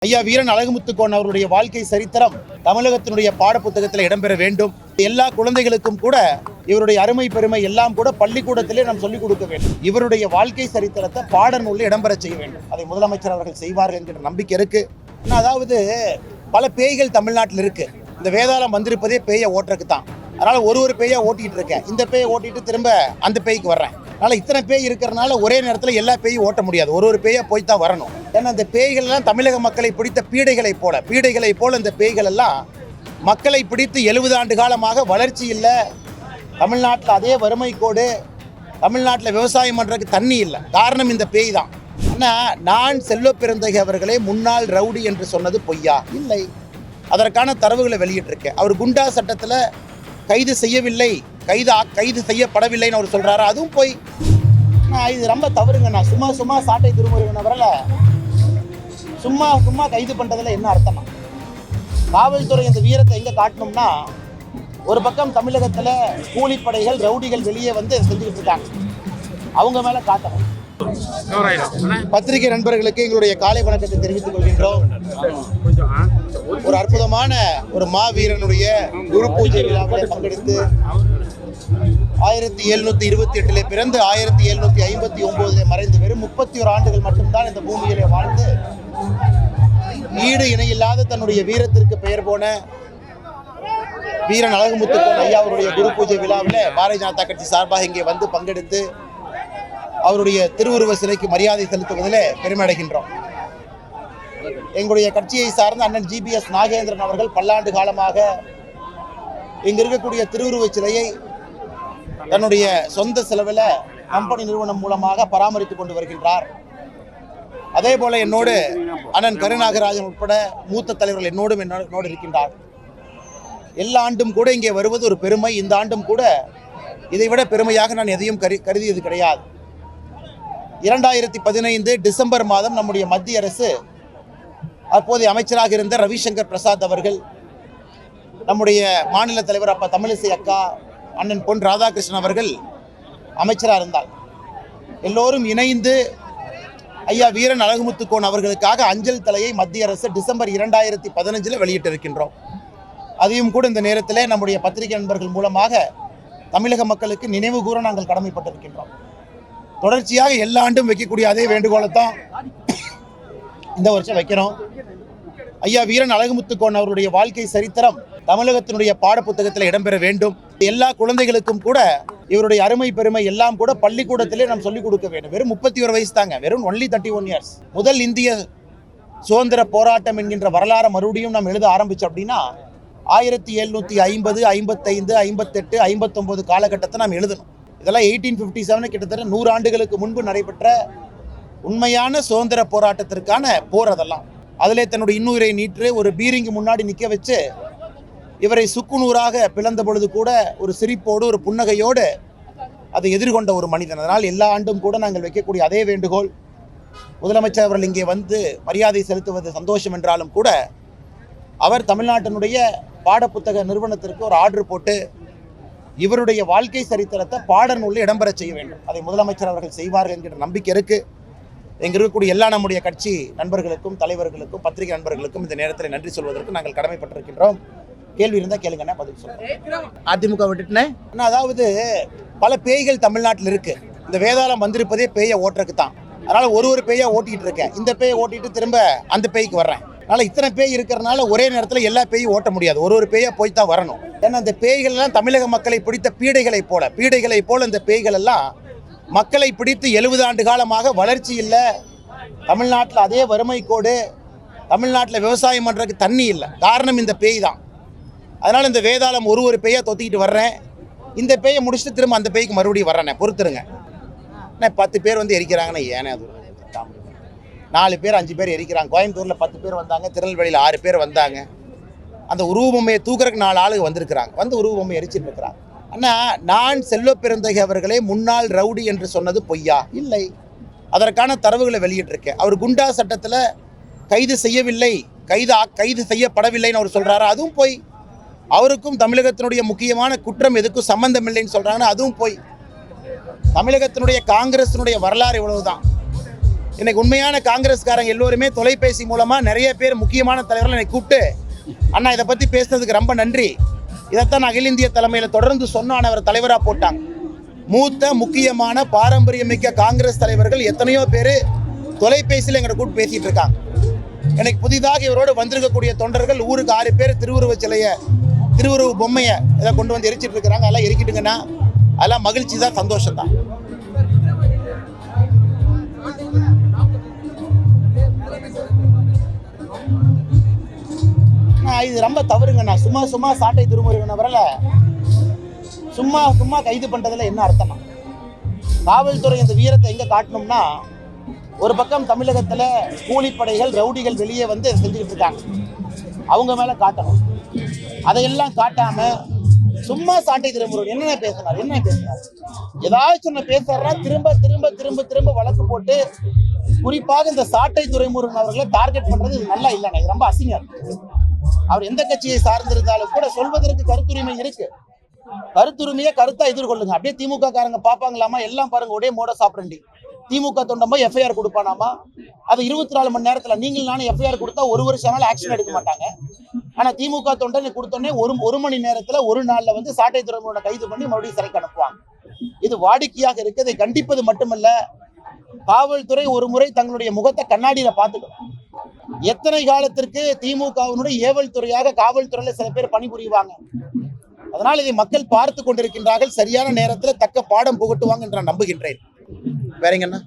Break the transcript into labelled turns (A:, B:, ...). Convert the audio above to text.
A: ஐயா வீரன் அழகுமுத்துக்கோன் அவருடைய வாழ்க்கை சரித்திரம் தமிழகத்தினுடைய பாடப்புத்தகத்தில் இடம்பெற வேண்டும். எல்லா குழந்தைகளுக்கும் கூட இவருடைய அருமை பெருமை எல்லாம் கூட பள்ளிக்கூடத்திலே நாம் சொல்லிக் கொடுக்க வேண்டும். இவருடைய வாழ்க்கை சரித்திரத்தை பாடநூலில் இடம்பெற செய்ய வேண்டும். அதை முதலமைச்சர் அவர்கள் செய்வார்கள் என்கிற நம்பிக்கை இருக்கு. அதாவது பல பேய்கள் தமிழ்நாட்டில் இருக்கு. இந்த வேதாளம் வந்திருப்பதே பேயை ஓட்டுறதுக்கு தான். அதனால ஒரு பேயை ஓட்டிட்டு இருக்கேன். இந்த பேயை ஓட்டிட்டு திரும்ப அந்த பேய்க்கு வர்றேன். அதனால இத்தனை பேய் இருக்கிறதுனால ஒரே நேரத்தில் எல்லா பேயும் ஓட்ட முடியாது. ஒரு பேயை போய் தான் வரணும். ஏன்னா இந்த பேய்கள் எல்லாம் தமிழக மக்களை பிடித்த பீடைகளை போல இந்த பேய்கள் எல்லாம் மக்களை பிடித்து 70 ஆண்டு காலமாக வளர்ச்சி இல்லை. தமிழ்நாட்டில் அதே வறுமை கோடு. தமிழ்நாட்டில் விவசாயம் பண்ணுறதுக்கு தண்ணி இல்லை. காரணம் இந்த பேய் தான். ஆனால் நான் செல்வ பெருந்தகை அவர்களே முன்னாள் ரவுடி என்று சொன்னது பொய்யா? இல்லை. அதற்கான தரவுகளை வெளியிட்டிருக்கேன். அவர் குண்டா சட்டத்தில் கைது செய்யவில்லை, கைது செய்யப்படவில்லைன்னு அவர் சொல்கிறாரு. அதுவும் போய் இது ரொம்ப தவறுங்க. நான் சும்மா சாட்டை திருமுருகனவரில் சும்மா கைது பண்ணுறதுல என்ன அர்த்தமா? காவல்துறை இந்த வீரத்தை எங்கே காட்டணும்னா, ஒரு பக்கம் தமிழகத்தில் கூலிப்படைகள் ரவுடிகள் வெளியே வந்து செஞ்சுக்கிட்டு இருக்காங்க. அவங்க மேலே காட்டணும். பத்திரிகை நண்பர்களுக்கு எங்களுடைய காலை வணக்கத்தை தெரிவித்துக் கொள்கின்றோம். ஒரு அற்புதமான ஒரு மாவீரனுடைய குரு பூஜை விழாவில் பங்கெடுத்து 1728 பிறந்து 1759 மறைந்து வெறும் 31 ஆண்டுகள் மட்டும்தான் இந்த பூமியிலே வாழ்ந்து ஈடு இணையில்லாத தன்னுடைய வீரத்திற்கு பெயர் போன வீரன் அழகுமுத்துக்கோன் ஐயா அவருடைய குரு பூஜை விழாவில் பாரதிய ஜனதா கட்சி சார்பாக இங்கே வந்து பங்கெடுத்து அவருடைய திருவுருவ சிலைக்கு மரியாதை செலுத்துவதில் பெருமை அடைகின்றோம். எங்களுடைய கட்சியை சார்ந்த அண்ணன் GBS நாகேந்திரன் அவர்கள் பல்லாண்டு காலமாக இங்கு இருக்கக்கூடிய திருவுருவ சிலையை தன்னுடைய சொந்த செலவில் கம்பெனி நிறுவனம் மூலமாக பராமரித்துக் கொண்டு வருகின்றார். அதே போல என்னோடு அண்ணன் கருநாகராஜன் உட்பட மூத்த தலைவர்கள் என்னோடு இருக்கின்றார். எல்லா ஆண்டும் கூட இங்கே வருவது ஒரு பெருமை. இந்த ஆண்டும் கூட இதைவிட பெருமையாக நான் எதையும் கருதியது கிடையாது. 2015 டிசம்பர் மாதம் நம்முடைய மத்திய அரசு அப்போதைய அமைச்சராக இருந்த ரவிசங்கர் பிரசாத் அவர்கள், நம்முடைய மாநில தலைவர் அப்பா தமிழிசை அக்கா, அண்ணன் பொன் ராதாகிருஷ்ணன் அவர்கள் அமைச்சராக இருந்தார். எல்லோரும் இணைந்து ஐயா வீரன் அழகுமுத்துக்கோன் அவர்களுக்காக அஞ்சல் தலையை மத்திய அரசு டிசம்பர் 2015 வெளியிட்டிருக்கின்றோம். அதையும் கூட இந்த நேரத்தில் நம்முடைய பத்திரிகை நண்பர்கள் மூலமாக தமிழக மக்களுக்கு நினைவு கூற நாங்கள் கடமைப்பட்டிருக்கின்றோம். தொடர்ச்சியாக எல்லா ஆண்டும் வைக்கக்கூடிய அதே வேண்டுகோளை தான் இந்த வருஷம் வைக்கிறோம். ஐயா வீரன் அழகுமுத்துக்கோன் அவருடைய வாழ்க்கை சரித்திரம் தமிழகத்தினுடைய பாடப்புத்தகத்தில் இடம்பெற வேண்டும். எல்லா குழந்தைகளுக்கும் கூட இவருடைய அருமை பெருமை எல்லாம் கூட பள்ளிக்கூடத்திலே நாம் சொல்லிக் கொடுக்க வேண்டும். வெறும் 31 வயசு தாங்க, வெறும் 31 இயர்ஸ். முதல் இந்திய சுதந்திர போராட்டம் என்கின்ற வரலாறு மறுபடியும் நாம் எழுத ஆரம்பிச்சோம் அப்படின்னா 1750, 55, 58, 59 காலகட்டத்தை நாம் எழுதணும். இதெல்லாம் 1857 கிட்டத்தட்ட 100 ஆண்டுகளுக்கு முன்பு நடைபெற்ற உண்மையான சுதந்திர போராட்டத்திற்கான போர். அதெல்லாம் அதிலே தன்னுடைய இன்னுயிரை நீற்று ஒரு பீரிங்கு முன்னாடி நிற்க வச்சு இவரை சுக்குநூறாக பிளந்த பொழுது கூட ஒரு சிரிப்போடு ஒரு புன்னகையோடு அதை எதிர்கொண்ட ஒரு மனிதன். அதனால் எல்லா ஆண்டும் கூட நாங்கள் வைக்கக்கூடிய அதே வேண்டுகோள், முதலமைச்சர் அவர்கள் இங்கே வந்து மரியாதை செலுத்துவது சந்தோஷம் என்றாலும் கூட அவர் தமிழ்நாட்டினுடைய பாடப்புத்தக நிறுவனத்திற்கு ஒரு ஆர்டர் போட்டு இவருடைய வாழ்க்கை சரித்திரத்தை பாடநூலில் இடம்பெற செய்ய வேண்டும். அதை முதலமைச்சர் அவர்கள் செய்வார்கள் என்கிற நம்பிக்கை இருக்கு. இங்கே இருக்கக்கூடிய எல்லா நம்முடைய கட்சி நண்பர்களுக்கும் தலைவர்களுக்கும் பத்திரிகை நண்பர்களுக்கும் இந்த நேரத்தில் நன்றி சொல்வதற்கு நாங்கள் கடமைப்பட்டிருக்கின்றோம். கேள்வி இருந்தால் கேளுங்கன்னா பதில் சொல்றேன். அதிமுக விட்டுட்டேன். அதாவது பல பேய்கள் தமிழ்நாட்டில் இருக்கு. இந்த வேதாளம் வந்திருப்பதே பேயை ஓட்டுறதுக்கு தான். அதனால ஒரு பேயை ஓட்டிட்டு இருக்கேன். இந்த பேயை ஓட்டிட்டு திரும்ப அந்த பேய்க்கு வர்றேன். அதனால் இத்தனை பேய் இருக்கிறதுனால ஒரே நேரத்தில் எல்லா பேயும் ஓட்ட முடியாது. ஒரு பேயை போய் தான் வரணும். ஏன்னா இந்த பேய்கள் எல்லாம் தமிழக மக்களை பிடித்த பீடைகளை போல இந்த பேய்கள் எல்லாம் மக்களை பிடித்து 70 ஆண்டு காலமாக வளர்ச்சி இல்லை. தமிழ்நாட்டில் அதே வறுமை கோடு. தமிழ்நாட்டில் விவசாயம் பண்ணுறதுக்கு தண்ணி இல்லை. காரணம் இந்த பேய் தான். அதனால் இந்த வேதாளம் ஒரு பேயை தொத்திக்கிட்டு வர்றேன். இந்த பேயை முடிச்சுட்டு திரும்ப அந்த பேய்க்கு மறுபடியும் வர்றேன். பொறுத்துருங்க. 10 பேர் வந்து எரிக்கிறாங்கன்னா ஏனே அது 4 பேர் 5 பேர் எரிக்கிறாங்க. கோயம்புத்தூரில் 10 பேர் வந்தாங்க, திருநெல்வேலியில் 6 பேர் வந்தாங்க. அந்த உருவபொம்மையை தூக்குறதுக்கு 4 ஆளுங்க வந்திருக்கிறாங்க. வந்து உருவபொம்மை எரிச்சிட்டு இருக்கிறாங்க. ஆனால் நான் செல்வ பெருந்தகை அவர்களே முன்னாள் ரவுடி என்று சொன்னது பொய்யா? இல்லை. அதற்கான தரவுகளை வெளியிட்டிருக்கேன். அவர் குண்டா சட்டத்தில் கைது செய்யவில்லை, கைது செய்யப்படவில்லைன்னு அவர் சொல்கிறாரு. அதுவும் போய். அவருக்கும் தமிழகத்தினுடைய முக்கியமான குற்றம் எதுக்கும் சம்பந்தம் இல்லைன்னு சொல்கிறாங்கன்னா அதுவும் போய். தமிழகத்தினுடைய காங்கிரஸினுடைய வரலாறு இவ்வளவுதான். இன்னைக்கு உண்மையான காங்கிரஸ்காரங்க எல்லோருமே தொலைபேசி மூலமா நிறைய பேர் முக்கியமான தலைவர்கள் என்னை கூப்பிட்டு அண்ணா இதை பத்தி பேசுனதுக்கு ரொம்ப நன்றி, இதைத்தான் அகில இந்திய தலைமையில் தொடர்ந்து சொன்னான் அவர் தலைவராக போட்டாங்க. மூத்த முக்கியமான பாரம்பரியமிக்க காங்கிரஸ் தலைவர்கள் எத்தனையோ பேர் தொலைபேசியில் எங்களை கூப்பிட்டு பேசிட்டு இருக்காங்க. எனக்கு புதிதாக இவரோடு வந்திருக்கக்கூடிய தொண்டர்கள் ஊருக்கு 6 பேர் திருவுருவ பொம்மையை இதை கொண்டு வந்து எரிச்சிட்டு இருக்கிறாங்க. அதெல்லாம் எரிக்கிட்டுங்கன்னா அதெல்லாம் மகிழ்ச்சி தான், சந்தோஷம் தான். இது ரொம்ப தவறுங்கண்ணா. சும்மா சாட்டை திருமுருகனவரல சும்மா கைது பண்றதுல என்ன அர்த்தமா? காவல்துறை இந்த வீரத்தை எங்க காட்டணும்னா, ஒரு பக்கம் தமிழகத்துல கூலிப்படைகள் ரவுடிகள் வெளியே வந்து செஞ்சுக்கிட்டு இருக்காங்க, அவங்க மேல காட்டணும். அதையெல்லாம் காட்டாம சும்மா சாட்டை திருமுருகன் என்ன பேசினார் ஏதாச்சும் பேசுறா திரும்ப வழக்கு போட்டு குறிப்பாக இந்த சாட்டை துரைமுருகன் அவர்களை டார்கெட் பண்றது இது நல்லா இல்லைண்ணா. இது ரொம்ப அசிங்கம். அவர் எந்த கட்சியை சார்ந்திருந்தாலும் கூட சொல்வதற்கு கருத்துரிமை இருக்கு. கருத்துரிமையை கருத்தா எதிர்கொள்ளுங்க. அப்படியே திமுக காரங்க பாப்பாங்களாமா, எல்லாம் பாருங்க ஒரே மோட சாப்பிடண்டி. திமுக தொண்டமா எஃப்ஐஆர் கொடுப்பானாமா, அது 24 மணி நேரத்துல நீங்கள் நானும் எஃப்ஐஆர் கொடுத்தா 1 வருஷம் நாள் ஆக்ஷன் எடுக்க மாட்டாங்க. ஆனா திமுக தொண்டனை கொடுத்தோன்னே ஒரு மணி நேரத்துல ஒரு நாள்ல வந்து சாட்டை துறைமுருகனை கைது பண்ணி மறுபடியும் சிறைக்கு அனுப்புவாங்க. இது வாடிக்கையாக இருக்கு. இதை கண்டிப்பது மட்டுமல்ல, காவல்துறை ஒரு முறை தங்களுடைய முகத்தை கண்ணாடியில பார்த்துக்கணும். எத்தனை காலத்திற்கு திமுகவினுடைய ஏவல் துறையாக காவல்துறையில சில பேர் பணிபுரிவாங்க. அதனால் இதை மக்கள் பார்த்து கொண்டிருக்கின்றார்கள். சரியான நேரத்தில் தக்க பாடம் புகட்டுவாங்க என்று நான் நம்புகின்றேன். வேறங்கண்ணா.